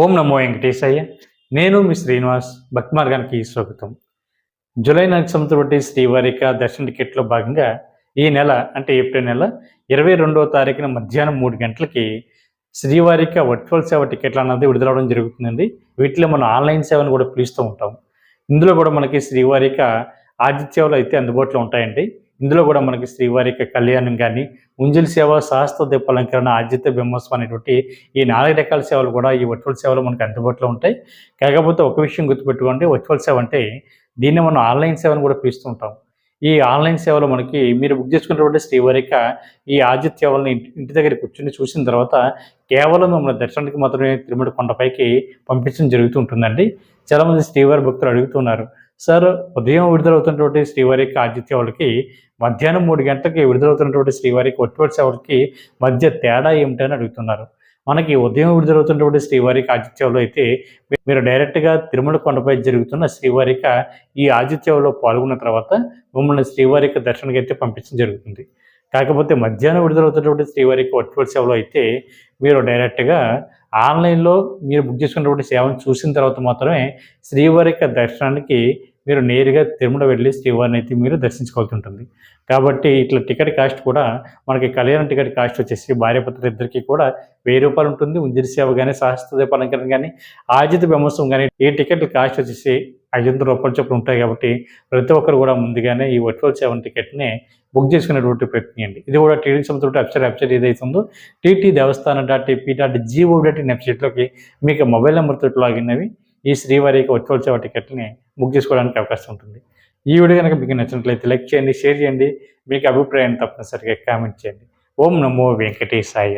ఓం నమో వెంకటేశయ్య. నేను మీ శ్రీనివాస్. భక్తి మార్గానికి స్వాగతం. జూలై నెలకు సంబంధించిన శ్రీవారిక దర్శన టికెట్లో భాగంగా ఈ నెల అంటే ఏప్రిల్ నెల 22వ తారీఖున మధ్యాహ్నం 3 గంటలకి శ్రీవారిక వర్చువల్ సేవ టికెట్లు అన్నది విడుదలవడం జరుగుతుందండి. వీటిలో మనం ఆన్లైన్ సేవను కూడా పిలుస్తూ ఉంటాం. ఇందులో కూడా మనకి శ్రీవారిక ఆతిథ్యాలు అయితే అందుబాటులో ఉంటాయండి. ఇందులో కూడా మనకి శ్రీవారిక కళ్యాణం కానీ, ఉంజల్ సేవ, సహస్ర దీపాలంకరణ, ఆదిత్య బ్రహ్మోత్సవం అనేటువంటి ఈ 4 రకాల సేవలు కూడా ఈ వర్చువల్ సేవలో మనకి అందుబాటులో ఉంటాయి. కాకపోతే ఒక విషయం గుర్తుపెట్టుకోండి, వర్చువల్ సేవ అంటే దీన్ని మనం ఆన్లైన్ సేవను కూడా పిలుస్తూ ఉంటాం. ఈ ఆన్లైన్ సేవలో మనకి మీరు బుక్ చేసుకున్నటువంటి శ్రీవారిక ఈ ఆతిథ్యాలను ఇంటి దగ్గర కూర్చొని చూసిన తర్వాత కేవలం మిమ్మల్ని దర్శనానికి మాత్రమే తిరుమల కొండపైకి పంపించడం జరుగుతూ ఉంటుందండి. చాలామంది శ్రీవారి భక్తులు అడుగుతున్నారు, సార్ ఉదయం విడుదలవుతున్నటువంటి శ్రీవారికి ఆతిథ్యాలకి మధ్యాహ్నం 3 గంటలకి విడుదలవుతున్నటువంటి శ్రీవారికి వర్చువల్ సేవలకి మధ్య తేడా ఏమిటని అడుగుతున్నారు. మనకి ఉదయం విడుదలవుతున్నటువంటి శ్రీవారికి ఆతిథ్యంలో అయితే మీరు డైరెక్ట్గా తిరుమల కొండపై జరుగుతున్న శ్రీవారిక ఈ ఆతిథ్యంలో పాల్గొన్న తర్వాత మిమ్మల్ని శ్రీవారిక దర్శనానికి అయితే పంపించడం జరుగుతుంది. కాకపోతే మధ్యాహ్నం విడుదలవుతున్నటువంటి శ్రీవారికి వర్చువల్ సేవలో అయితే మీరు డైరెక్ట్గా ఆన్లైన్లో మీరు బుక్ చేసుకున్నటువంటి సేవను చూసిన తర్వాత మాత్రమే శ్రీవారిక దర్శనానికి మీరు నేరుగా తిరుమల వెళ్ళి శ్రీవారిని అయితే మీరు దర్శించుకోవాల్సి ఉంటుంది. కాబట్టి ఇట్లా టికెట్ కాస్ట్ కూడా మనకి కళ్యాణం టికెట్ కాస్ట్ వచ్చేసి భార్యాభర్తలు ఇద్దరికి కూడా ₹1000 ఉంటుంది. ఉంజలి సేవ కానీ, సహస్ర దీపాలంకరణ కానీ, ఆదిత్య బ్రహ్మోత్సవం కానీ ఈ టికెట్ల కాస్ట్ వచ్చేసి ₹500 చొప్పున ఉంటాయి. కాబట్టి ప్రతి ఒక్కరు కూడా ముందుగానే ఈ వర్చువల్ సేవ టికెట్ని బుక్ చేసుకునేటువంటి ప్రయత్నించండి. ఇది కూడా టీడీ సంబంధించిన వెబ్సైట్ ఏదైతే ఉందో టీటీ దేవస్థానం.ap.gov.in వెబ్సైట్లోకి మీకు మొబైల్ నెంబర్తో లాగిన్ అవి ఈ శ్రీవారికి వర్చువల్ సేవ టికెట్ని బుక్ చేసుకోవడానికి అవకాశం ఉంటుంది. ఈ వీడియో కనుక మీకు నచ్చినట్లయితే లైక్ చేయండి, షేర్ చేయండి, మీకు అభిప్రాయాన్ని తప్పనిసరిగా కామెంట్ చేయండి. ఓం నమో వెంకటేశాయ.